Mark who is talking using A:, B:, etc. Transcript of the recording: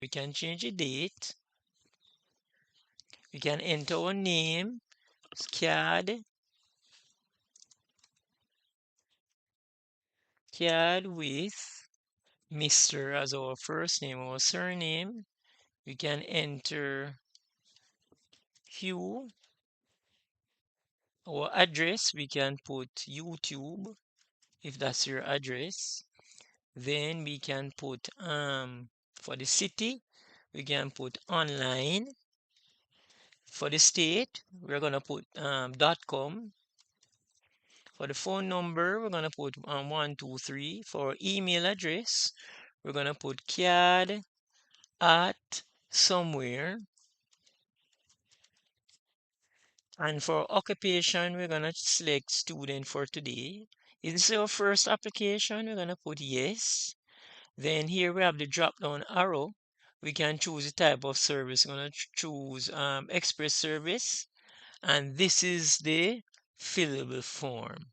A: We can change the date. We can enter our name, CAD with Mr. as our first name or surname. We can enter Hugh. Our address, we can put YouTube if that's your address. Then we can put for the city, we can put online. For the state, we're gonna put .com. For the phone number, we're gonna put 123. For email address, we're gonna put CAD at somewhere. And for occupation, we're gonna select student for today. Is this our first application? We're gonna put yes. Then here we have the drop down arrow. We can choose the type of service. We're gonna choose express service. And this is the fillable form.